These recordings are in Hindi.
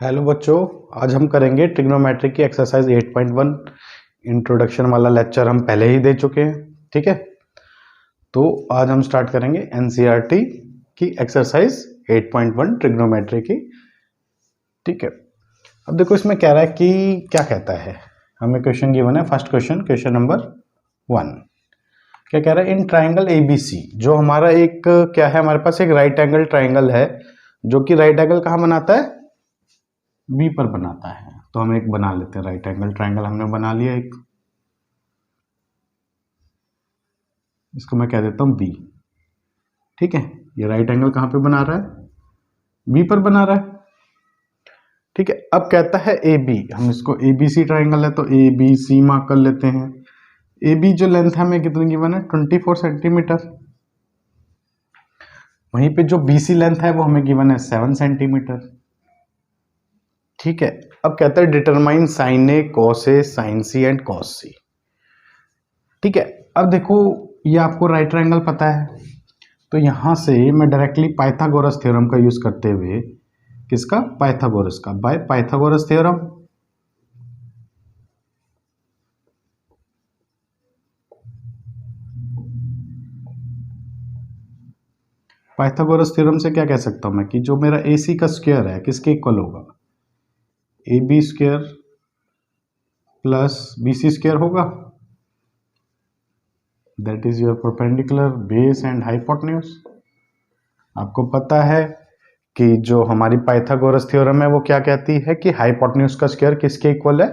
हेलो बच्चों, आज हम करेंगे ट्रिग्नोमेट्री की एक्सरसाइज 8.1। इंट्रोडक्शन वाला लेक्चर हम पहले ही दे चुके हैं। ठीक है, तो आज हम स्टार्ट करेंगे एनसीईआरटी की एक्सरसाइज 8.1 ट्रिग्नोमेट्री की। ठीक है, अब देखो इसमें कह रहा है कि क्या कहता है, हमें क्वेश्चन गिवन है। फर्स्ट क्वेश्चन नंबर 1 क्या कह रहा है, इन ट्राइंगल एबीसी, जो हमारा एक क्या है, हमारे पास एक राइट एंगल ट्राइंगल है जो कि राइट एंगल कहाँ बनाता है, बी पर बनाता है। तो हम एक बना लेते हैं, राइट एंगल ट्राइंगल हमने बना लिया एक, इसको मैं कह देता हूं बी। ठीक है, ये राइट एंगल कहां पे बना रहा है, बी पर बना रहा है। ठीक है, अब कहता है ए बी, हम इसको ए बी सी ट्राइंगल है तो ए बी सी मार्क कर लेते हैं। ए बी जो लेंथ है हमें कितनी गिवन है, 24 सेंटीमीटर। वहीं पे जो बी सी लेंथ है वो हमें गिवन है 7 सेंटीमीटर। ठीक है, अब कहता है determine sine A cos A sine C and cos C. ठीक है, अब देखो ये आपको राइट ट्रायंगल पता है, तो यहां से मैं डायरेक्टली पाइथागोरस थ्योरम का यूज करते हुए, किसका, पाइथागोरस का, by Pythagoras theorem. Pythagoras theorem से क्या कह सकता हूं मैं कि जो मेरा ए सी का स्क्वायर है किसके इक्वल होगा, A B square plus B C square होगा, that is your perpendicular base and hypotenuse. आपको पता है कि जो हमारी पाइथागोरस थ्योरम है वो क्या कहती है कि हाइपोटेन्यूज का स्क्वायर किसके इक्वल है,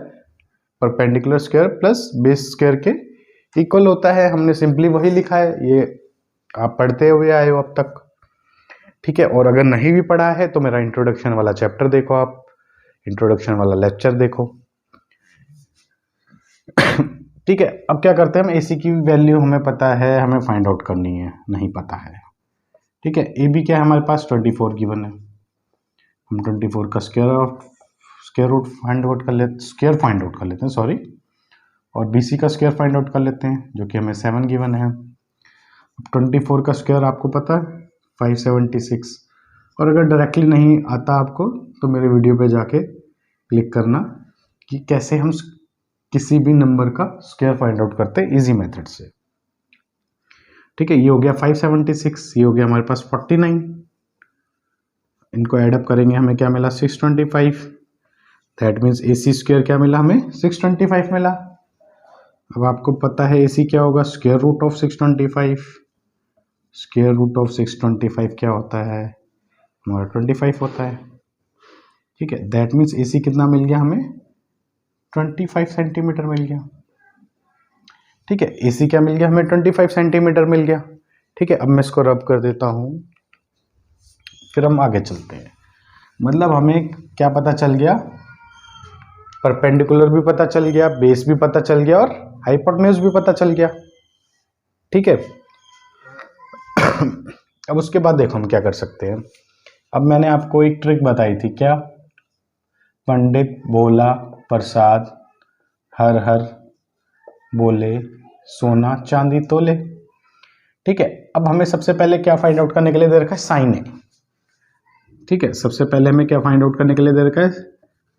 perpendicular square plus base square के इक्वल होता है। हमने सिंपली वही लिखा है, ये आप पढ़ते हुए आए हो अब तक। ठीक है, और अगर नहीं भी पढ़ा है तो मेरा इंट्रोडक्शन वाला चैप्टर देखो, आप इंट्रोडक्शन वाला लेक्चर देखो। ठीक है, अब क्या करते हैं हम, एसी की वैल्यू हमें पता है, हमें फाइंड आउट करनी है, नहीं पता है। ठीक है, ए बी क्या है हमारे पास 24 गिवन है, हम 24 का स्क्वायर रूट फाइंड आउट कर लेते, स्क्वायर फाइंड आउट कर लेते हैं, सॉरी, और बी सी का स्क्वायर फाइंड आउट कर लेते हैं जो कि हमें 7 गिवन है। अब 24 का स्क्वायर आपको पता है 576, और अगर डायरेक्टली नहीं आता आपको तो मेरे वीडियो पे जाके क्लिक करना कि कैसे हम किसी भी नंबर का स्क्वायर फाइंड आउट करते हैं इजी मेथड से। ठीक है, ये हो गया 576, ये हो गया हमारे पास 49, इनको ऐड अप करेंगे हमें क्या मिला 625, that means A C square क्या मिला हमें 625 मिला। अब आपको पता है ए सी क्या होगा, square root of 625, square root of 625 क्या होता है हमारा 25 होता है। ठीक है, दैट मीन्स ए सी कितना मिल गया हमें 25 सेंटीमीटर मिल गया। ठीक है, ए सी क्या मिल गया हमें 25 सेंटीमीटर मिल गया। ठीक है, अब मैं इसको रब कर देता हूं, फिर हम आगे चलते हैं। मतलब हमें क्या पता चल गया, परपेंडिकुलर भी पता चल गया, बेस भी पता चल गया और हाइपोटेन्यूज भी पता चल गया। ठीक है, अब उसके बाद देखो हम क्या कर सकते हैं। अब मैंने आपको एक ट्रिक बताई थी, क्या, पंडित बोला प्रसाद हर हर बोले सोना चांदी तोले। ठीक है, अब हमें सबसे पहले क्या फाइंड आउट करने के लिए दे रखा है, साइन ए। ठीक है, सबसे पहले हमें क्या फाइंड आउट करने के लिए दे रखा है,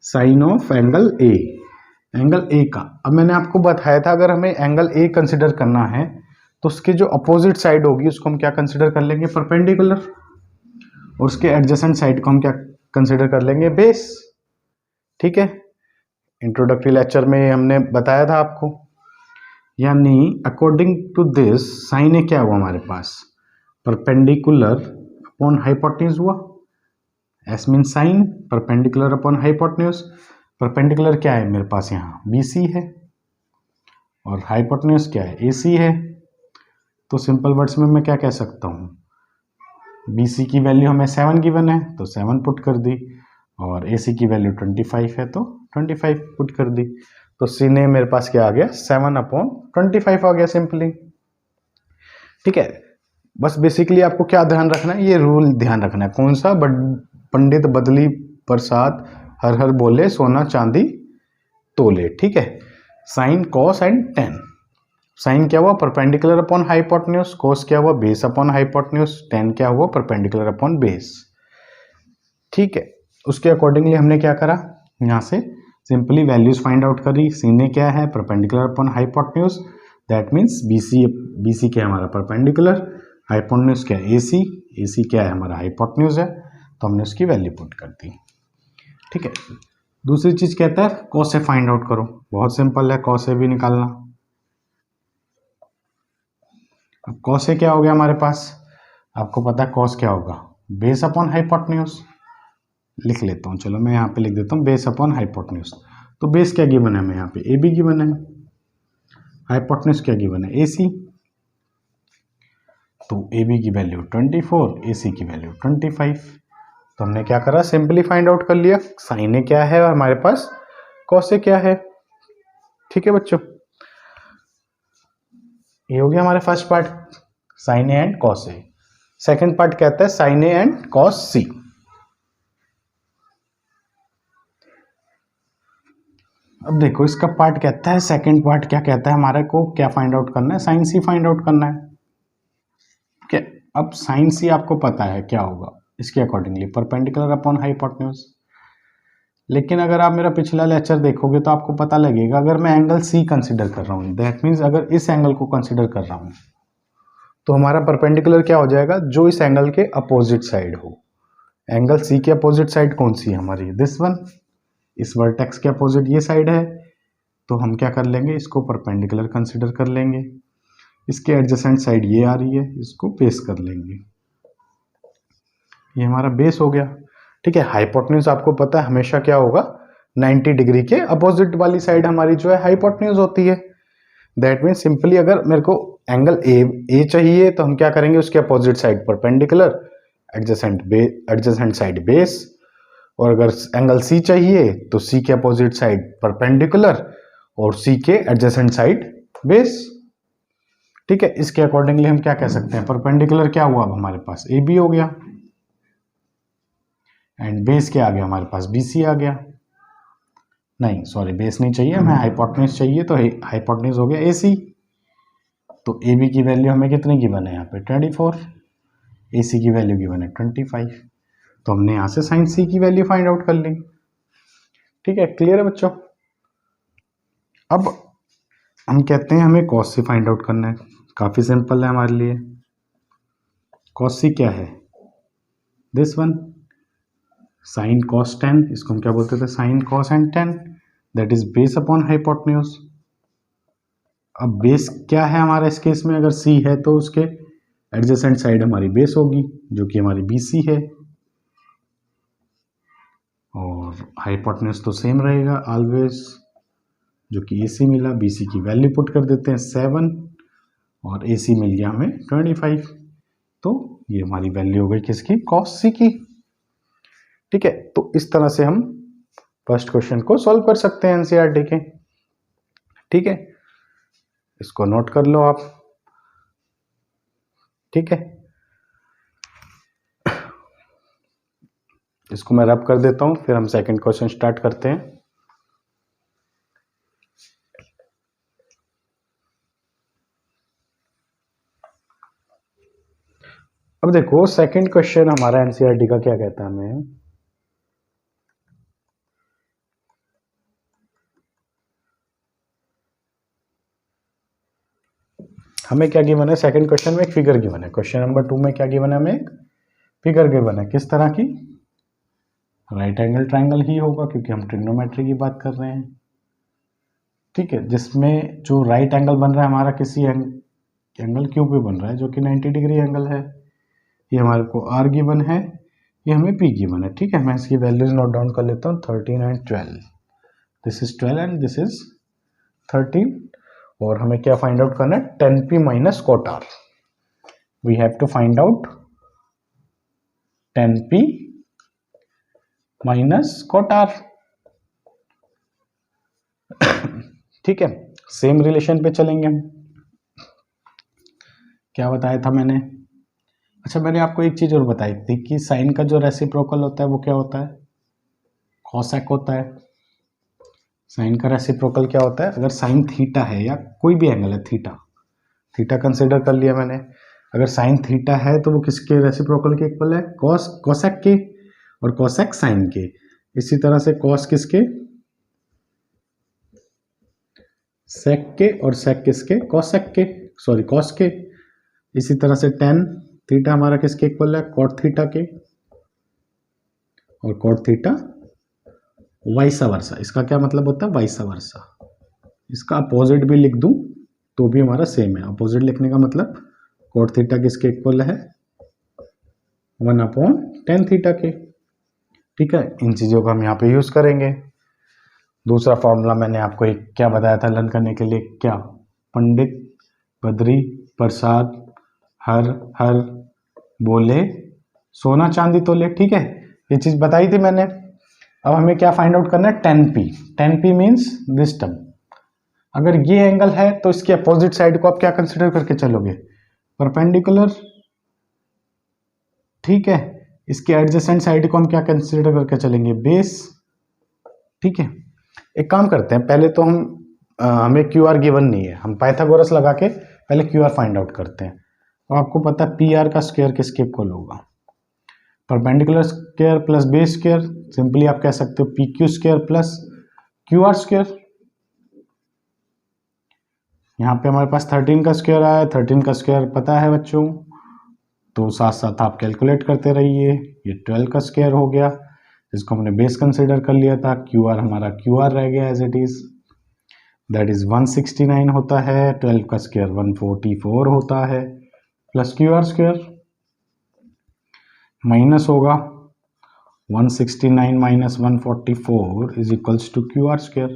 sine of angle A, angle A का। अब मैंने आपको बताया था अगर हमें एंगल ए कंसिडर करना है तो उसके जो अपोजिट साइड होगी उसको हम क्या कंसिडर कर लेंगे, परपेंडिकुलर, और उसके एडजेसेंट साइड को हम क्या कंसिडर कर लेंगे, बेस। ठीक है, इंट्रोडक्टरी लेक्चर में हमने बताया था आपको, यानी अकॉर्डिंग टू दिस साइन ए क्या हुआ हमारे पास, परपेंडिकुलर अपॉन हाइपोटेन्यूज हुआ, S mean sine, perpendicular upon hypotenuse. Perpendicular क्या है मेरे पास यहाँ बी सी है, और हाइपोटेन्यूज क्या है ए सी है। तो सिंपल वर्ड्स में मैं क्या कह सकता हूँ, बी सी की वैल्यू हमें 7 गिवन है तो 7 पुट कर दी, और ए सी की वैल्यू 25 है तो 25 पुट कर दी। तो सी ने मेरे पास क्या आ गया 7/25 आ गया सिंपली। ठीक है, बस बेसिकली आपको क्या ध्यान रखना है, ये रूल ध्यान रखना है, कौन सा, पंडित बदली प्रसाद हर हर बोले सोना चांदी तोले। ठीक है, sine cos and tan, sine क्या हुआ परपेंडिकुलर अपॉन हाइपोटेन्यूज, कॉस क्या हुआ बेस अपॉन हाइपोटेन्यूज, टेन क्या हुआ परपेंडिकुलर अपॉन बेस। ठीक है, उसके अकॉर्डिंगली हमने क्या करा, यहाँ से सिंपली वैल्यूज फाइंड आउट करी। सीने क्या है, perpendicular upon hypotenuse, that means BC क्या है हमारा परपेंडिकुलर, हाइपोटेन्यूज क्या है एसी क्या है हमारा हाइपोटेन्यूज है, तो हमने उसकी वैल्यू पुट कर दी। ठीक है, दूसरी चीज कहता है कॉस ए फाइंड आउट करो, बहुत सिंपल है कॉस ए भी निकालना। अब कॉस ए क्या हो गया हमारे पास, आपको पता है कॉस क्या होगा, बेस अपॉन हाइपोटेन्यूज। लिख लेता हूँ, चलो मैं यहाँ पे लिख देता हूँ बेस अपॉन हाइपोटेन्यूज। तो बेस क्या गिवन है हमें यहाँ पे, ए बी गिवन है, हाइपोटेन्यूज क्या गिवन है, ए सी। तो ए बी की वैल्यू 24, ए सी की वैल्यू 25। तो हमने क्या करा, सिंपली फाइंड आउट कर लिया साइन ए क्या है और हमारे पास कॉस ए क्या है। ठीक है बच्चों, ये हो गया हमारे first part, sine A and cos A. Second part कहता है sine A and cos C. अब देखो इसका पार्ट कहता है, सेकंड पार्ट क्या कहता है, हमारे को क्या फाइंड आउट करना है, साइन सी फाइंड आउट करना है। क्या, अब साइन सी आपको पता है क्या होगा, इसके अकॉर्डिंगली परपेंडिकुलर अपॉन हाइपोटेन्यूज। लेकिन अगर आप मेरा पिछला लेक्चर देखोगे तो आपको पता लगेगा, अगर मैं एंगल सी कंसीडर कर रहा हूँ, दैट मीन्स अगर इस एंगल को कंसीडर कर रहा हूँ तो हमारा परपेंडिकुलर क्या हो जाएगा, जो इस एंगल के अपोजिट साइड हो। एंगल सी के अपोजिट साइड कौन सी है हमारी, दिस वन। इस वर्टेक्स के अपोजिट ये साइड है, तो हम क्या कर लेंगे, इसको परपेंडिकुलर कंसीडर कर लेंगे। इसके एडजेसेंट साइड ये आ रही है, इसको बेस कर लेंगे, ये हमारा बेस हो गया। ठीक है, हाइपोटेन्यूज आपको पता है हमेशा क्या होगा, 90 डिग्री के अपोजिट वाली साइड हमारी जो है हाइपोटेन्यूज होती है। दैट मीन्स सिंपली अगर मेरे को एंगल ए चाहिए तो हम क्या करेंगे, उसके opposite side perpendicular, adjacent side base. और अगर एंगल सी चाहिए तो सी के अपोजिट साइड परपेंडिकुलर और सी के एडजेसेंट साइड बेस। ठीक है, इसके अकॉर्डिंगली हम क्या कह सकते हैं, परपेंडिकुलर क्या हुआ अब हमारे पास ए बी हो गया, एंड बेस क्या आ गया हमारे पास, बी सी आ गया। नहीं सॉरी, बेस नहीं चाहिए हमें, हाइपोटेन्यूज चाहिए, तो हाइपोटेन्यूज हो गया ए सी। तो ए बी की वैल्यू हमें कितनी गिवन है यहाँ पे 24, ए सी की वैल्यू गिवन है 25। तो हमने यहाँ से साइन सी की वैल्यू फाइंड आउट कर ली। ठीक है, क्लियर है बच्चों। अब हम कहते हैं हमें कॉस सी फाइंड आउट करना है, काफी सिंपल है हमारे लिए। कॉस सी क्या है, दिस वन, साइन कॉस 10, इसको हम क्या बोलते थे, sign cos and 10, that is base upon hypotenuse. अब बेस क्या है हमारा इस केस में, अगर सी है तो उसके एडजेसेंट साइड हमारी बेस होगी, जो कि हमारी बी सी है, और हाइपोटेन्यूज तो सेम रहेगा ऑलवेज, जो कि ए सी मिला। बी सी की वैल्यू पुट कर देते हैं 7 और ए सी मिल गया हमें 25। तो ये हमारी वैल्यू हो गई किसकी, कॉस सी की। ठीक है, तो इस तरह से हम फर्स्ट क्वेश्चन को सॉल्व कर सकते हैं एनसीईआरटी के। ठीक है, इसको नोट कर लो आप। ठीक है, इसको मैं रब कर देता हूं, फिर हम सेकंड क्वेश्चन स्टार्ट करते हैं। अब देखो सेकंड क्वेश्चन हमारा एनसीईआरटी का क्या कहता है, हमें क्या गिवन है, सेकंड क्वेश्चन में एक फिगर गिवन है। क्वेश्चन नंबर 2 में क्या गिवन है, हमें एक फिगर गिवन है, किस तरह की, राइट एंगल ट्राइंगल ही होगा क्योंकि हम ट्रिग्नोमेट्री की बात कर रहे हैं। ठीक है, जिसमें जो राइट एंगल बन रहा है हमारा किसी एंगल क्यू पे बन रहा है, जो कि 90 डिग्री एंगल है। ये हमारे को आर गिवन है, ये हमें पी गिवन है। ठीक है, मैं इसकी वैल्यूज नोट डाउन कर लेता हूँ, 13 and 12, this is 12 and this is 13। और हमें क्या फाइंड आउट करना है, 10p minus cot R. We have to find out 10p minus cot R. ठीक है, सेम रिलेशन पे चलेंगे हम। क्या बताया था मैंने, अच्छा मैंने आपको एक चीज और बताई थी कि साइन का जो रेसिप्रोकल होता है वो क्या होता है, कॉसेक होता है। साइन का रेसिप्रोकल क्या होता है, अगर साइन थीटा है या कोई भी एंगल है, थीटा कंसिडर कर लिया मैंने, अगर साइन थीटा है तो वो किसके रेसिप्रोकल के इक्वल है, कॉसेक के। और कोसेक साइन के। इसी तरह से कॉस किसके, सेक के, और सेक किसके, कोसेक के, सॉरी कॉस के। इसी तरह से टेन थीटा हमारा किसके इक्वल है, कॉट थीटा के, और कॉट थीटा वाइसा वर्सा। इसका क्या मतलब होता है, वाइसा वर्सा। इसका अपोजिट भी लिख दूं तो भी हमारा सेम है। अपोजिट लिखने का मतलब कॉट थीटा किसके इक्वल है, 1/10 थीटा के। ठीक है, इन चीज़ों को हम यहाँ पे यूज़ करेंगे। दूसरा फॉर्मूला मैंने आपको एक क्या बताया था लर्न करने के लिए, क्या, पंडित बद्री प्रसाद हर हर बोले सोना चांदी तोले। ठीक है, ये चीज़ बताई थी मैंने। अब हमें क्या फाइंड आउट करना है, 10p। 10p means this term. अगर ये एंगल है तो इसके अपोजिट साइड को आप क्या कंसिडर करके चलोगे, परपेंडिकुलर। ठीक है, इसके एडजेसेंट साइड को हम क्या कंसिडर करके चलेंगे, बेस। ठीक है, एक काम करते हैं, पहले तो हमें क्यू आर गिवन नहीं है, हम पाइथागोरस लगा के पहले क्यू आर फाइंड आउट करते हैं। तो आपको पता है पी आर का स्क्वायर किसके इक्वल होगा, perpendicular square plus base square. Simply आप कह सकते हो P Q square plus Q R square. यहाँ पे हमारे पास 13 का स्क्वायर आया, 13 का स्क्वायर पता है बच्चों, तो साथ साथ आप कैलकुलेट करते रहिए। ये 12 का स्क्वायर हो गया, जिसको हमने बेस कंसिडर कर लिया था। क्यू आर हमारा क्यू आर रह गया as it is, that is 169 होता है। 12 का स्क्वायर 144 होता है, plus Q R square minus होगा 169 minus 144 is equals to Q R square.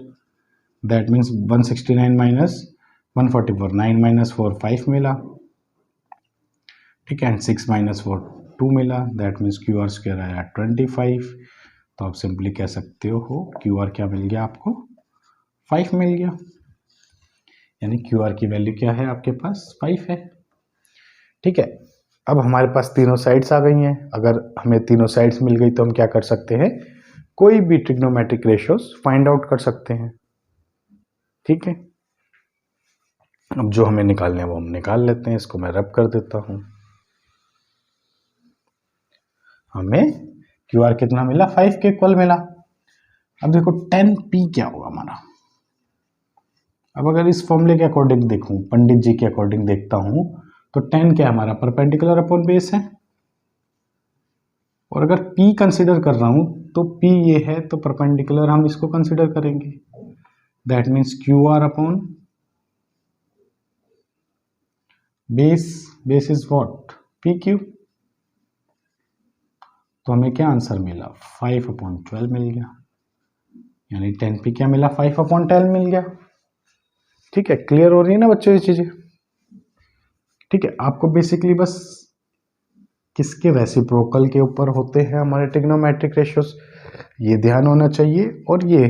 That means 169 minus 144, 9 minus 4 5 मिला। ठीक है, एंड 6 माइनस 4 2 मिला। That means Q R square आया 25। तो आप सिंपली कह सकते हो क्यू आर क्या मिल गया आपको, 5 मिल गया। यानी क्यू आर की वैल्यू क्या है आपके पास, 5 है। ठीक है, अब हमारे पास तीनों साइड्स आ गई हैं। अगर हमें तीनों साइड्स मिल गई तो हम क्या कर सकते हैं, कोई भी ट्रिग्नोमेट्रिक रेशियोज फाइंड आउट कर सकते हैं। ठीक है, अब जो हमें निकालने हैं वो हम निकाल लेते हैं। इसको मैं रब कर देता हूं। हमें क्यू आर कितना मिला, 5 के इक्वल मिला। अब देखो 10p क्या होगा हमारा। अब अगर इस फॉर्मूले के अकॉर्डिंग देखूं, पंडित जी के अकॉर्डिंग देखता हूं, तो 10 क्या हमारा, परपेंडिकुलर अपॉन बेस है। और अगर p कंसिडर कर रहा हूं तो p ये है, तो परपेंडिकुलर हम इसको कंसिडर करेंगे। That means Q R upon base. Base is what, P Q. तो हमें क्या आंसर मिला, 5/12 मिल गया। यानी 10p क्या मिला, 5/12 मिल गया। ठीक है, क्लियर हो रही है ना बच्चों ये चीजें। ठीक है, आपको बेसिकली बस किसके रेसिप्रोकल के ऊपर होते हैं हमारे ट्रिग्नोमेट्रिक रेशियोज, ये ध्यान होना चाहिए, और ये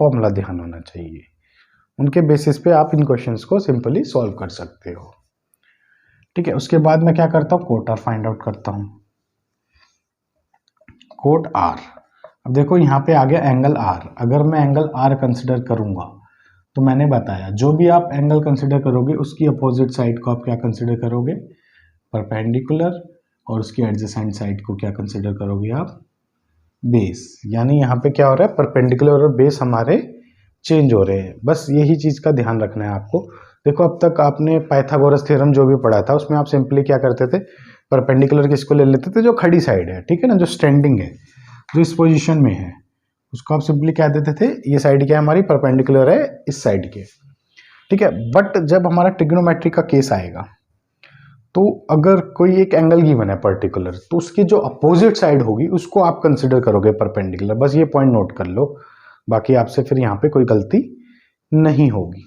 फॉर्मूला ध्यान होना चाहिए। उनके बेसिस पे आप इन क्वेश्चंस को सिंपली सॉल्व कर सकते हो। ठीक है, उसके बाद मैं क्या करता हूँ, कोट आर फाइंड आउट करता हूँ। कोट आर, अब देखो यहाँ पे आ गया एंगल आर। अगर मैं एंगल आर कंसिडर करूंगा तो मैंने बताया जो भी आप एंगल कंसिडर करोगे उसकी अपोजिट साइड को आप क्या कंसिडर करोगे, परपेंडिकुलर, और उसकी एडजेसेंट साइड को क्या कंसिडर करोगे आप, बेस। यानी यहाँ पे क्या हो रहा है, परपेंडिकुलर और बेस हमारे चेंज हो रहे हैं। बस यही चीज़ का ध्यान रखना है आपको। देखो अब तक आपने पाइथागोरस थ्योरम जो भी पढ़ा था उसमें आप सिंपली क्या करते थे, परपेंडिकुलर किसको ले लेते थे, जो खड़ी साइड है, ठीक है ना, जो स्टैंडिंग है, जो इस पोजीशन में है, उसको आप सिंपली क्या देते थे, ये साइड क्या है हमारी, परपेंडिकुलर है इस साइड के। ठीक है, बट जब हमारा ट्रिग्नोमेट्री का केस आएगा तो अगर कोई एक एंगल गिवन है पर्टिकुलर, तो उसकी जो अपोजिट साइड होगी उसको आप कंसिडर करोगे परपेंडिकुलर। बस ये पॉइंट नोट कर लो, बाकी आपसे फिर यहाँ पे कोई गलती नहीं होगी।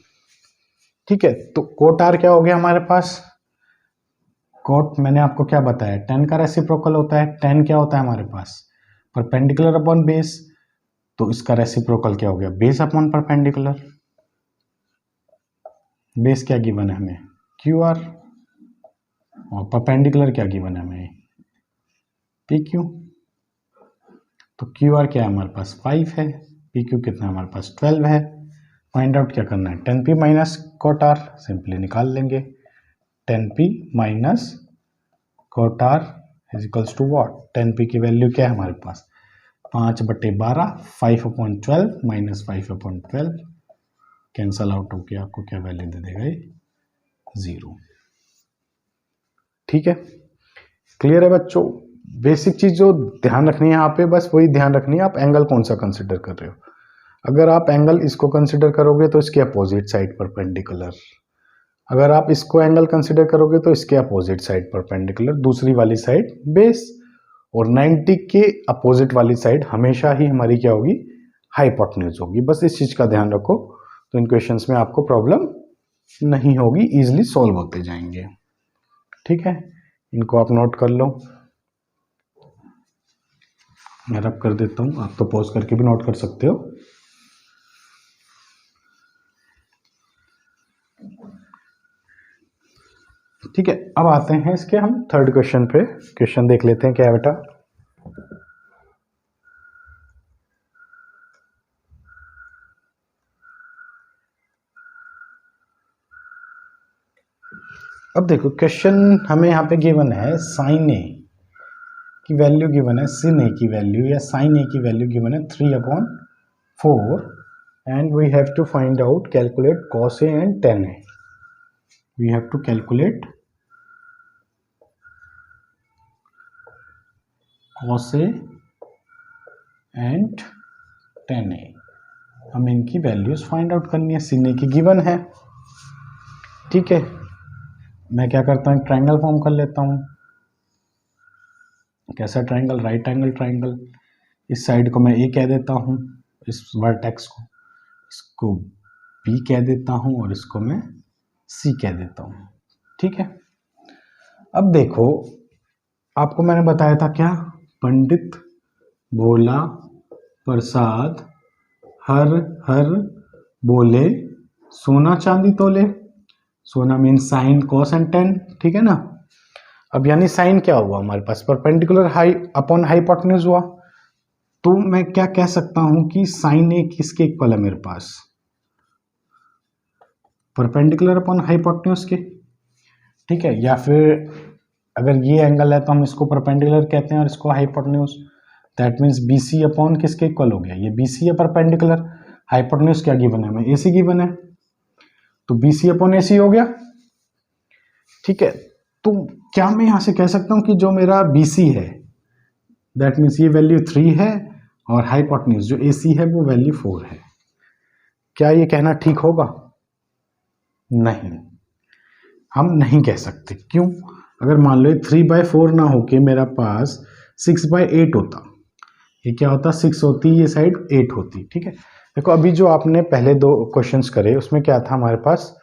ठीक है, तो कोट आर क्या हो गया हमारे पास, कोट मैंने आपको क्या बताया, 10 का रेसिप्रोकल होता है। 10 क्या होता है हमारे पास, परपेंडिकुलर अपॉन बेस, तो इसका रेसिप्रोकल क्या हो गया, बेस अपॉन परपेंडिकुलर। बेस क्या गिवन है हमें, क्यू आर, और परपेंडिकुलर क्या गिवन है हमें, पी क्यू। तो क्यू आर क्या है हमारे पास 5 है, पी क्यू कितना है हमारे पास 12 है। फाइंड आउट क्या करना है, 10p minus cot are, simply निकाल लेंगे। 10p minus cot R is equals to what, 10p की वैल्यू क्या है हमारे पास 5/12, 5/12 माइनस 5/12 कैंसल आउट होकर आपको क्या वैल्यू दे देगा ये 0। ठीक है, क्लियर है बच्चों। बेसिक चीज जो ध्यान रखनी है यहाँ पे बस वही ध्यान रखनी है, आप एंगल कौन सा कंसिडर कर रहे हो। अगर आप एंगल इसको कंसिडर करोगे तो इसके अपोजिट साइड परपेंडिकुलर, अगर आप इसको एंगल कंसिडर करोगे तो इसके अपोजिट साइड परपेंडिकुलर, दूसरी वाली साइड बेस, और 90 के अपोजिट वाली साइड हमेशा ही हमारी क्या होगी हाइपोटेन्यूज होगी। बस इस चीज का ध्यान रखो तो इन क्वेश्चंस में आपको प्रॉब्लम नहीं होगी, इजिली सॉल्व होते जाएंगे। ठीक है, इनको आप नोट कर लो, मैं रब कर देता हूं, आप तो पॉज करके भी नोट कर सकते हो। ठीक है, अब आते हैं इसके हम थर्ड क्वेश्चन पे। क्वेश्चन देख लेते हैं क्या है बेटा। अब देखो क्वेश्चन हमें यहाँ पे गिवन है साइन ए की वैल्यू गिवन है, sin a की वैल्यू या sin a की वैल्यू गिवन है 3/4 and we have to find out calculate cos a and tan a। We have to calculate cos a and tan a, हमें इनकी वैल्यूज फाइंड आउट करनी है। sin a की गिवन है, ठीक है, मैं क्या करता हूँ ट्रायंगल फॉर्म कर लेता हूँ। कैसा ट्रायंगल, राइट एंगल ट्रायंगल। इस साइड को मैं ए कह देता हूँ, इस वर्टेक्स को, इसको बी कह देता हूँ और इसको मैं सी कह देता हूँ। ठीक है, अब देखो आपको मैंने बताया था क्या, पंडित भोला प्रसाद हर हर बोले सोना चांदी तोले। सोना mean sine cos and ten, ठीक है ना। अब यानी साइन क्या हुआ हमारे पास, परपेंडिकुलर हाई अपॉन हाइपोटेन्यूज हुआ, तो मैं क्या कह सकता हूं कि साइन ए किसके इक्वल है मेरे पास, परपेंडिकुलर अपॉन हाइपोटेन्यूज के। ठीक है, या फिर अगर ये एंगल है तो हम इसको परपेंडिकुलर कहते हैं और इसको hypotenuse, that means B C upon किसके इक्वल हो गया, ये बी सी है परपेंडिकुलर, हाइपोटेन्यूज क्या गिवन है हमें, ए सी गिवन है, तो बी सी अपॉन ए सी हो गया। ठीक है, तो क्या मैं यहां से कह सकता हूं कि जो मेरा बी सी है दैट मीन्स ये वैल्यू 3 है और हाइपोटेन्यूज जो ए सी है वो वैल्यू 4 है। क्या ये कहना ठीक होगा? नहीं, हम नहीं कह सकते। क्यों? अगर मान लो 3/4 ना होके मेरा पास 6/8 होता, ये क्या होता 6 होती, ये साइड 8 होती। ठीक है, देखो अभी जो आपने पहले दो क्वेश्चंस करे उसमें क्या था हमारे पास,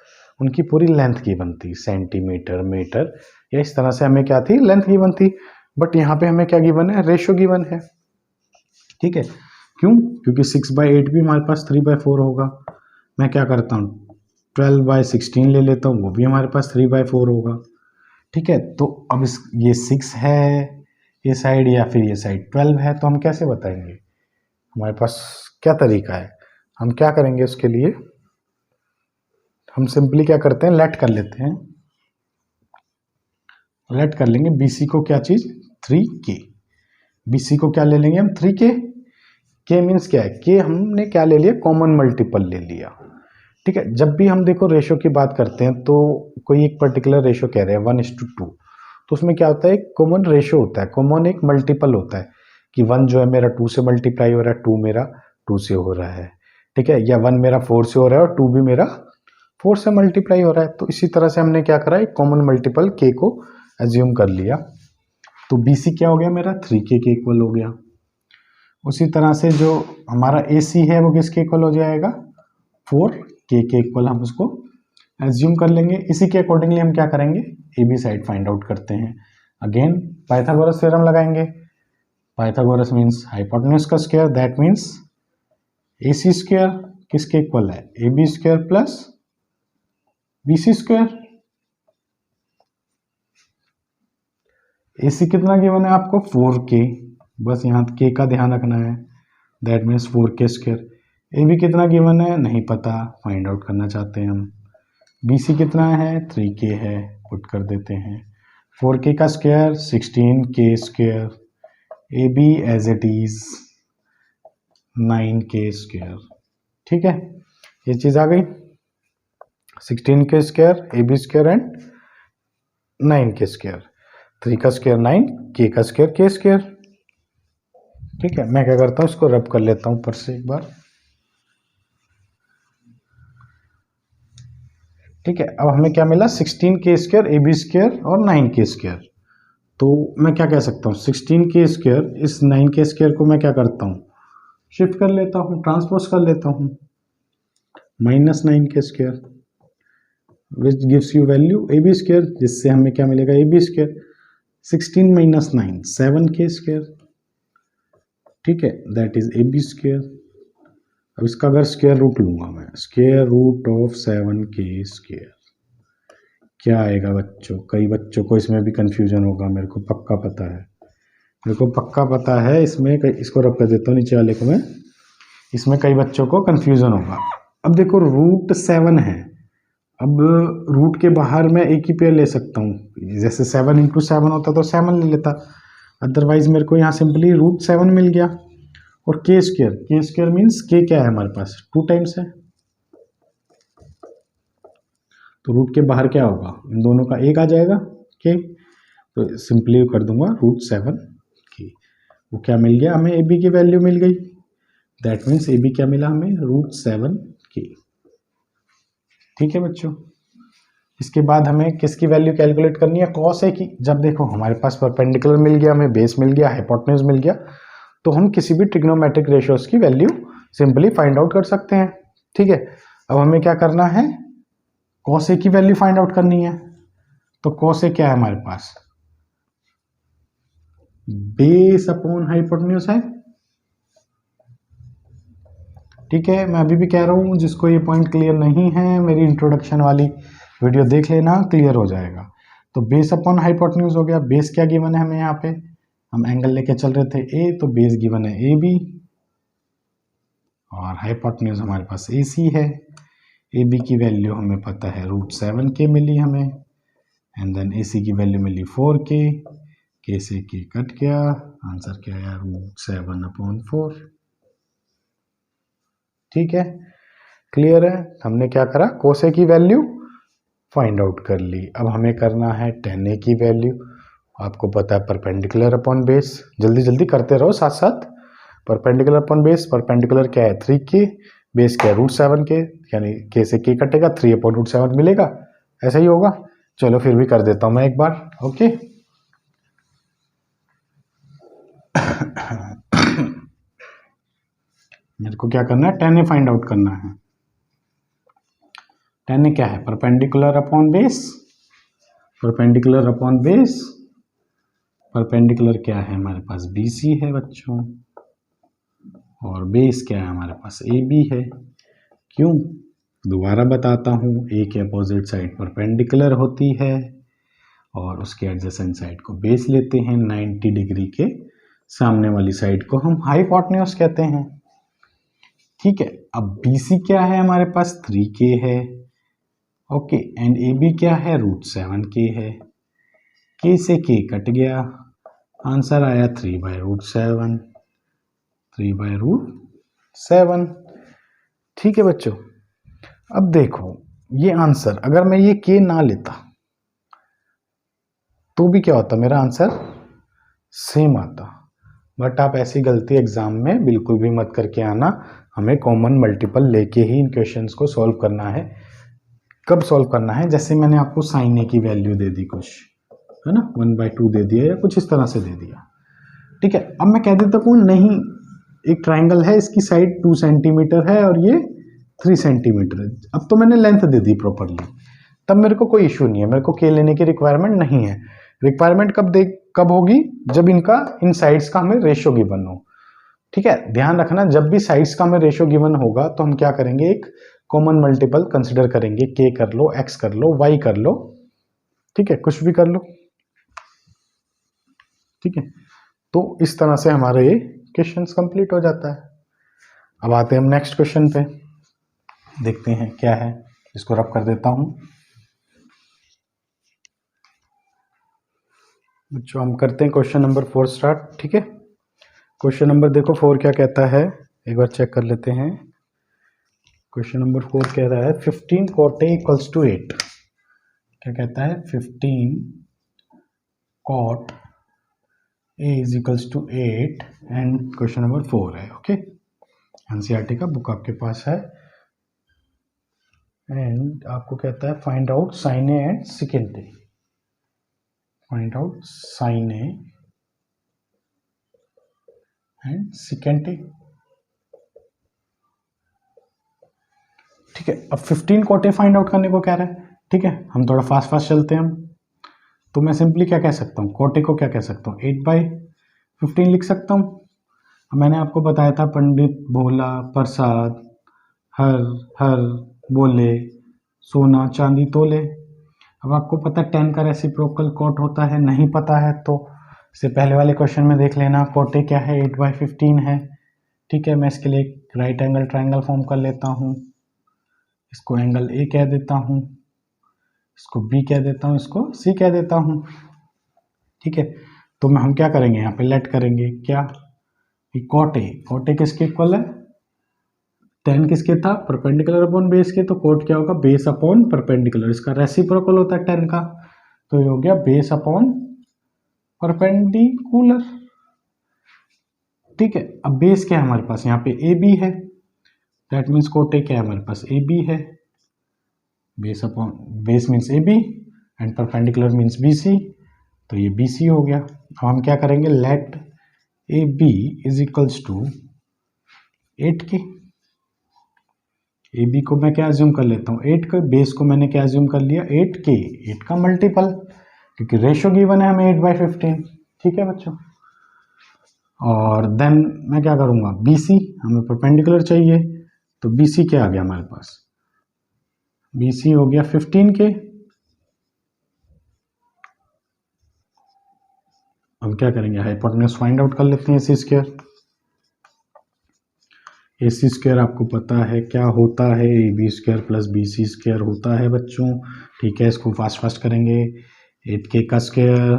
उनकी पूरी लेंथ की बनती सेंटीमीटर मीटर या इस तरह से हमें क्या थी लेंथ की बनती, बट यहाँ पे हमें क्या गिवन है, रेशो गिवन है। ठीक है, क्यों? क्योंकि 6/8 भी हमारे पास 3/4 होगा। मैं क्या करता हूँ 12/16 ले लेता हूँ, वो भी हमारे पास 3/4 होगा। ठीक है, तो अब इस ये 6 है ये साइड या फिर ये साइड 12 है, तो हम कैसे बताएंगे, हमारे पास क्या तरीका है, हम क्या करेंगे उसके लिए, हम सिंपली क्या करते हैं लेट कर लेते हैं, लेट कर लेंगे बीसी को क्या चीज 3k, बीसी को क्या ले लेंगे हम 3k, k मीन्स क्या है, k हमने क्या ले लिया कॉमन मल्टीपल ले लिया। ठीक है, जब भी हम देखो रेशो की बात करते हैं तो कोई एक पर्टिकुलर रेशो कह रहे हैं 1:2, तो उसमें क्या होता है एक कॉमन रेशो होता है, कॉमन एक मल्टीपल होता है कि 1 जो है मेरा 2 से मल्टीप्लाई हो रहा है, 2 मेरा 2 से हो रहा है। ठीक है, या 1 मेरा 4 से हो रहा है और 2 भी मेरा 4 से मल्टीप्लाई हो रहा है। तो इसी तरह से हमने क्या करा एक कॉमन मल्टीपल k को एज्यूम कर लिया, तो BC क्या हो गया मेरा 3k के इक्वल हो गया। उसी तरह से जो हमारा AC है वो किसके इक्वल हो जाएगा 4k के इक्वल, हम उसको एज्यूम कर लेंगे। इसी के अकॉर्डिंगली हम क्या करेंगे AB साइड फाइंड आउट करते हैं। अगेन पाइथागोरस थ्योरम लगाएंगे, पाइथागोरस मीन्स हाइपोटेन्यूज का square, that means AC square किसके इक्वल है AB square plus BC square. AC कितना गिवन है आपको 4k, बस यहाँ k का ध्यान रखना है, that means 4k square. AB कितना गिवन है नहीं पता, फाइंड आउट करना चाहते हैं हम। BC कितना है 3k है, पुट कर देते हैं। 4k का square 16k square, A B as it is 9k square. ठीक है, ये चीज आ गई। 16k square, A B square and 9k square. 3 का स्क्वायर 9, k का स्क्वायर k स्क्वायर। ठीक है, मैं क्या करता हूँ, इसको रब कर लेता हूँ ऊपर से एक बार। ठीक है, अब हमें क्या मिला, 16k square, A B square और 9k स्क्वायर। तो मैं क्या कह सकता हूँ, 16k स्क्वायर इस 9k स्क्वायर को मैं क्या करता हूँ, शिफ्ट कर लेता हूँ, ट्रांसपोज कर लेता हूँ, minus 9k square which gives you value A B square, जिससे हमें क्या मिलेगा, A B square 16 minus 9 7k square. ठीक है, that is A B square. अब इसका अगर स्क्वायर रूट लूंगा मैं, square root of 7k square क्या आएगा बच्चों, कई बच्चों को इसमें भी कंफ्यूजन होगा, मेरे को पक्का पता है, मेरे को पक्का पता है। इसमें इसको रब कर देता हूँ नीचे वाले को मैं, इसमें कई बच्चों को कंफ्यूजन होगा। अब देखो रूट 7 है, अब रूट के बाहर मैं एक ही पेयर ले सकता हूँ, जैसे 7 इंटू 7 होता तो 7 ले लेता, अदरवाइज मेरे को यहाँ सिंपली रूट 7 मिल गया। और के स्क्वायर मीन्स के क्या है हमारे पास, 2 टाइम्स है, तो रूट के बाहर क्या होगा, इन दोनों का एक आ जाएगा के, तो सिंपली कर दूंगा रूट 7 के। वो क्या मिल गया हमें, ए बी की वैल्यू मिल गई, दैट मीन्स ए बी क्या मिला हमें, रूट 7 के। ठीक है बच्चों, इसके बाद हमें किसकी वैल्यू कैलकुलेट करनी है, कॉस ए की। जब देखो हमारे पास परपेंडिकुलर मिल गया, हमें बेस मिल गया, हाइपोटेन्यूज मिल गया, तो हम किसी भी ट्रिग्नोमेट्रिक रेशियोज की वैल्यू सिंपली फाइंड आउट कर सकते हैं। ठीक है, अब हमें क्या करना है, कॉस ए की वैल्यू फाइंड आउट करनी है। तो कॉस ए क्या है हमारे पास, बेस अपॉन हाइपोटेन्यूज है। ठीक है, मैं अभी भी कह रहा हूं, जिसको ये पॉइंट क्लियर नहीं है, मेरी इंट्रोडक्शन वाली वीडियो देख लेना, क्लियर हो जाएगा। तो बेस अपॉन हाइपोटेन्यूज हो गया, बेस क्या गिवन है हमें, यहाँ पे हम एंगल लेके चल रहे थे ए, तो बेस गिवन है ए बी, और हाइपोटेन्यूज हमारे पास ए सी है। ए बी की वैल्यू हमें पता है रूट 7 के मिली हमें, एंड देन ए सी की वैल्यू मिली 4k, के से के कट गया, आंसर क्या आया, रूट 7/4। ठीक है, क्लियर है, हमने क्या करा, कोसे की वैल्यू फाइंड आउट कर ली। अब हमें करना है tan a की वैल्यू, आपको पता है परपेंडिकुलर अपॉन बेस, जल्दी जल्दी करते रहो साथ साथ। परपेंडिकुलर अपॉन बेस, परपेंडिकुलर क्या है 3k, बेस क्या है रूट 7k, यानी k से k कटेगा, 3/√7 मिलेगा, ऐसा ही होगा। चलो फिर भी कर देता हूं मैं एक बार, ओके। मेरे को क्या करना है, tan a फाइंड आउट करना है। tan a क्या है, perpendicular upon base, perpendicular upon base, perpendicular क्या है हमारे पास, BC है बच्चों, और बेस क्या है हमारे पास, AB है। क्यों, दोबारा बताता हूँ, A के अपोजिट साइड परपेंडिकुलर होती है, और उसके एडजेसेंट साइड को बेस लेते हैं, 90 डिग्री के सामने वाली साइड को हम हाइपोटेन्यूज कहते हैं। ठीक है, अब BC क्या है हमारे पास, 3k है, ओके, एंड AB क्या है, रूट 7k है, k से k कट गया, आंसर आया 3/√7, 3/√7। ठीक है बच्चों, अब देखो ये आंसर, अगर मैं ये k ना लेता तो भी क्या होता, मेरा आंसर सेम आता। बट आप ऐसी गलती एग्जाम में बिल्कुल भी मत करके आना, हमें कॉमन मल्टीपल लेके ही इन क्वेश्चंस को सॉल्व करना है। कब सॉल्व करना है, जैसे मैंने आपको साइन ए की वैल्यू दे दी कुछ, है ना, 1/2 दे दिया या कुछ इस तरह से दे दिया। ठीक है, अब मैं कह देता हूँ नहीं, एक ट्राइंगल है, इसकी साइड 2 सेंटीमीटर है और ये 3 सेंटीमीटर है, अब तो मैंने लेंथ दे दी प्रॉपरली, तब मेरे को कोई इशू नहीं है, मेरे को के लेने की रिक्वायरमेंट नहीं है। रिक्वायरमेंट कब होगी, जब इनका इन साइड्स का हमें रेशियो गिवन हो। ठीक है, ध्यान रखना, जब भी साइड्स का हमें रेशियो गिवन होगा तो हम क्या करेंगे, एक कॉमन मल्टीपल कंसिडर करेंगे, के कर लो, एक्स कर लो, वाई कर लो, ठीक है, कुछ भी कर लो। ठीक है, तो इस तरह से हमारे ये क्वेश्चंस कंप्लीट हो जाता है। अब आते हैं हम नेक्स्ट क्वेश्चन पे, देखते हैं क्या है, इसको रब कर देता हूं। बच्चों हम करते हैं क्वेश्चन नंबर 4 स्टार्ट। ठीक है, क्वेश्चन नंबर देखो 4 क्या कहता है, एक बार चेक कर लेते हैं। क्वेश्चन नंबर 4 कह रहा है 15 cot A इक्वल्स टू 8। क्या कहता है, 15 cot A is equals to 8 and question number 4 है। ओके, एनसीईआरटी का बुक आपके पास है एंड आपको कहता है find out sine A and second A. Find out sine A and second A. ठीक है, अब 15 cot A फाइंड आउट करने को कह रहा है। ठीक है, हम थोड़ा फास्ट फास्ट चलते हैं हम। तो मैं सिंपली क्या कह सकता हूँ, cot A को क्या कह सकता हूँ, 8/15 लिख सकता हूँ। मैंने आपको बताया था पंडित भोला प्रसाद हर हर बोले सोना चांदी तोले। अब आपको पता है 10 का रेसिप्रोकल cot होता है, नहीं पता है तो इससे पहले वाले क्वेश्चन में देख लेना। cot A क्या है, 8/15 है। ठीक है, मैं इसके लिए एक राइट एंगल ट्राइंगल फॉर्म कर लेता हूँ। इसको एंगल ए कह देता हूँ, इसको बी कह देता हूँ, इसको सी कह देता हूँ। ठीक है, तो हम क्या करेंगे, यहाँ पे लेट करेंगे क्या, cot A किसके इक्वल है, 10 किसके था, परपेंडिकुलर अपॉन बेस के। तो cot क्या होगा, बेस अपॉन परपेंडिकुलर। इसका रेसिप्रोकल होता है 10 का, तो ये हो गया बेस अपॉन परपेंडिकुलर। ठीक है, अब बेस क्या है हमारे पास, यहाँ पे ए बी है, दैट मीन्स cot A क्या है हमारे पास, ए बी है। Base upon base means A B and perpendicular means B C, तो ये बी सी हो गया। अब हम क्या करेंगे, let A B is equals to 8 K. A B को मैं क्या एज्यूम कर लेता हूँ, 8 के, बेस को मैंने क्या एज्यूम कर लिया, 8 के, 8 का मल्टीपल, क्योंकि रेशो गिवन है हमें 8/15। ठीक है बच्चों, और देन मैं क्या करूँगा, बी सी, हमें परपेंडिकुलर चाहिए, तो बी सी क्या आ गया हमारे पास, बी सी हो गया 15 के। हम क्या करेंगे, हाइपोटेन्यूज फाइंड आउट कर लेते हैं, AC स्क्वायर। AC स्क्वायर आपको पता है क्या होता है, AB square plus BC square होता है बच्चों। ठीक है, इसको फास्ट फास्ट करेंगे। 8K का स्क्वायर,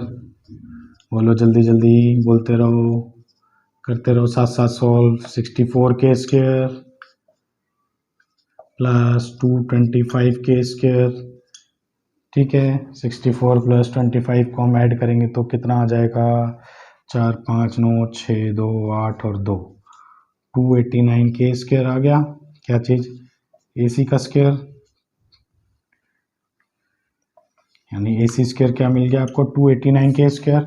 बोलो जल्दी जल्दी बोलते रहो, करते रहो, साथ साथ solve. 64K square plus 225K square. ठीक है, 64 प्लस 25 को हम ऐड करेंगे तो कितना आ जाएगा, 4 5 9 6 2 8 और 2, 289K स्क्वायर आ गया। क्या चीज, AC का स्क्वायर, यानी AC स्क्वायर क्या मिल गया आपको, 289K स्क्वायर।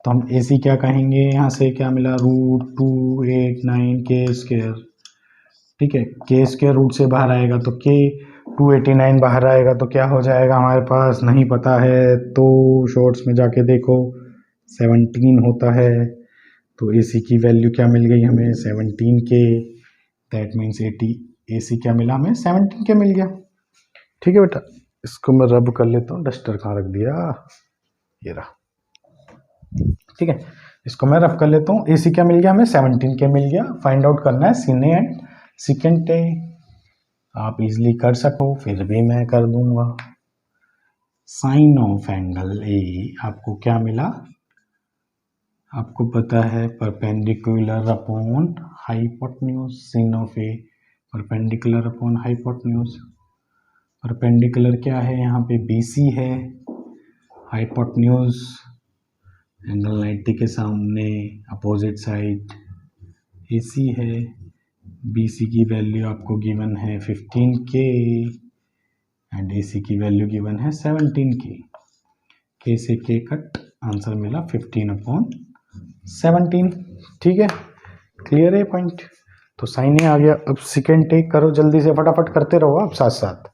तो हम AC क्या कहेंगे, यहाँ से क्या मिला, √289K स्क्वायर। ठीक है, K स्क्वायर रूट से बाहर आएगा तो K, 289 बाहर आएगा तो क्या हो जाएगा हमारे पास, नहीं पता है तो शॉर्ट्स में जाके देखो, 17 होता है। तो AC की वैल्यू क्या मिल गई हमें, 17K, दैट मीन्स 80, AC क्या मिला हमें, 17K मिल गया। ठीक है बेटा, इसको मैं रब कर लेता हूँ, डस्टर कहाँ रख दिया, ये रहा। ठीक है, इसको मैं रब कर लेता हूँ। AC क्या मिल गया हमें, 17K मिल गया। फाइंड आउट करना है सीने एंड सेकेंड ए। आप इजीली कर सको, फिर भी मैं कर दूंगा। साइन ऑफ एंगल ए आपको क्या मिला, आपको पता है perpendicular upon hypotenuse. Sine of A perpendicular upon hypotenuse. Perpendicular क्या है, यहाँ पे BC है, हाइपोटेन्यूज एंगल 90 के सामने अपोजिट साइड AC है। BC की वैल्यू आपको गिवन है 15K एंड AC की वैल्यू गिवन है 17K। K से K कट, आंसर मिला 15/17। ठीक है, क्लियर है पॉइंट। तो साइन ए आ गया। अब सेकेंड टेक करो, जल्दी से फटाफट करते रहो आप साथ साथ,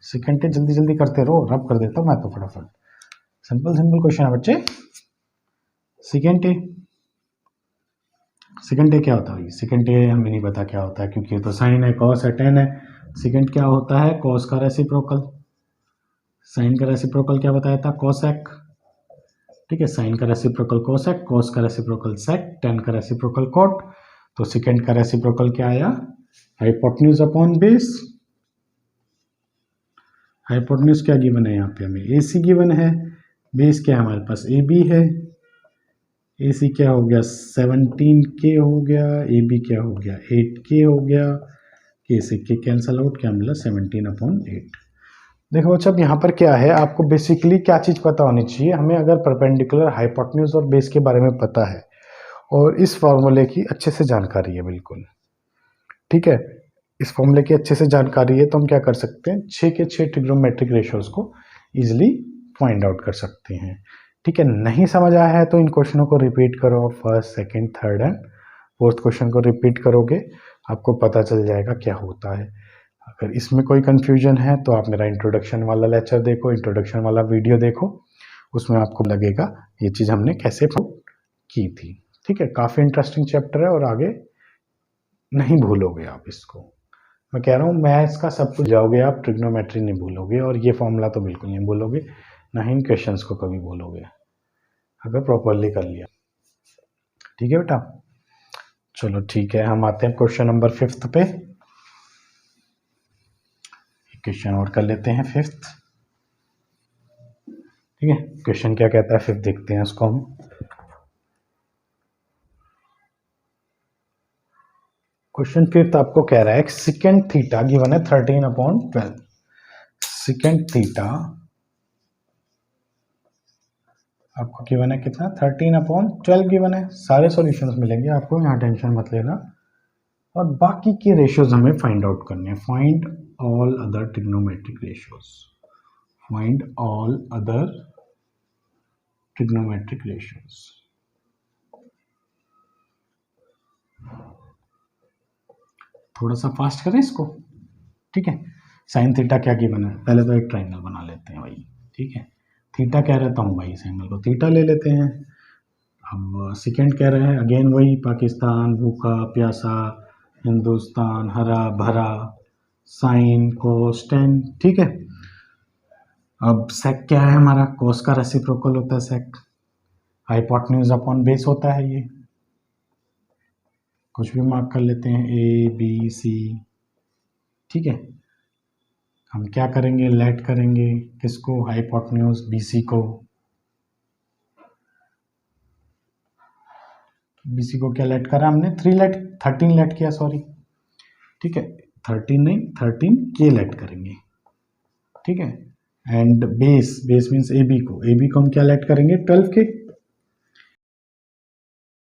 सेकेंड टेक जल्दी जल्दी करते रहो, रब कर देता हूँ मैं तो फटाफट। सिंपल सिंपल क्वेश्चन है बच्चे। सेकेंड टे क्या होता है, सेकेंड टे हमें नहीं पता क्या होता है, क्योंकि ये तो साइन है, कॉस है, टेन है। सेकेंड क्या होता है, कॉस का रेसिप्रोकल। साइन का रेसिप्रोकल क्या बताया था, कॉसेक। ठीक है, साइन का रेसिप्रोकल कॉसेक, कॉस का रेसिप्रोकल सेक, टेन का रेसिप्रोकल कॉट। तो सेकेंड का रेसिप्रोकल क्या आया, हाइपोटेन्यूज अपॉन बेस। हाइपोटेन्यूज क्या गिवन है यहाँ पे हमें, AC गिवन है, बेस क्या है हमारे पास, ए बी है, ए सी क्या हो गया 17K हो गया, ए बी क्या हो गया 8K हो गया, के से के कैंसल आउट, क्या मिला 17/8। देखो बच्चा अब यहाँ पर क्या है, आपको बेसिकली क्या चीज़ पता होनी चाहिए, हमें अगर परपेंडिकुलर, हाइपोटेन्यूज और बेस के बारे में पता है और इस फॉर्मूले की अच्छे से जानकारी है बिल्कुल, ठीक है, इस फॉर्मूले की अच्छे से जानकारी है तो हम क्या कर सकते हैं, 6 के 6 ट्रिग्नोमेट्रिक रेशियोज को इजिली फाइंड आउट कर सकते हैं, ठीक है। नहीं समझ आया है तो इन क्वेश्चनों को रिपीट करो, first second third and fourth question को रिपीट करोगे, आपको पता चल जाएगा क्या होता है। अगर इसमें कोई कंफ्यूजन है तो आप मेरा इंट्रोडक्शन वाला लेक्चर देखो, इंट्रोडक्शन वाला वीडियो देखो, उसमें आपको लगेगा ये चीज़ हमने कैसे की थी, ठीक है। काफ़ी इंटरेस्टिंग चैप्टर है और आगे नहीं भूलोगे आप इसको, मैं कह रहा हूँ मैथ्स का सब कुछ जाओगे आप, ट्रिग्नोमेट्री नहीं भूलोगे और ये फॉर्मूला तो बिल्कुल नहीं भूलोगे, ना ही इन क्वेश्चंस को कभी भूलोगे अगर प्रॉपरली कर लिया, ठीक है बेटा। चलो ठीक है, हम आते हैं क्वेश्चन नंबर 5 पे, क्वेश्चन और कर लेते हैं 5, ठीक है। क्वेश्चन क्या कहता है 5 देखते हैं इसको हम। क्वेश्चन 5 आपको कह रहा है सेकेंड थीटा गिवन है 13/12, सेकेंड थीटा आपको गिवन है कितना 13/12 गिवन है, सारे सॉल्यूशंस मिलेंगे आपको, यहाँ टेंशन मत लेना, और बाकी के रेशियोज हमें फाइंड आउट करने हैं, find all other trigonometric ratios, find all other trigonometric ratios. थोड़ा सा फास्ट करें इसको, ठीक है। साइन थीटा क्या गिवन है, पहले तो एक ट्राइंगल बना लेते हैं भाई, ठीक है। थीटा कह रहता हूँ भाई, इस एंगल को थीटा ले लेते हैं। अब सेकेंड कह रहे हैं अगेन वही, पाकिस्तान, भूखा प्यासा, हिंदुस्तान, हरा भरा, साइन कोस टेन, ठीक है। अब सेक क्या है हमारा, कोस का रेसिप्रोकल होता है सेक, हाइपोटेन्यूज अपॉन बेस होता है ये, कुछ भी मार्क कर लेते हैं ए बी सी, ठीक है। हम क्या करेंगे, लेट करेंगे किसको, हाइपोटेन्यूज बीसी को, बीसी को क्या लेट करा हमने, 13 लेट किया सॉरी, ठीक है। 13 नहीं 13K लेट करेंगे, ठीक है। And base means A B को हम क्या लेट करेंगे 12K,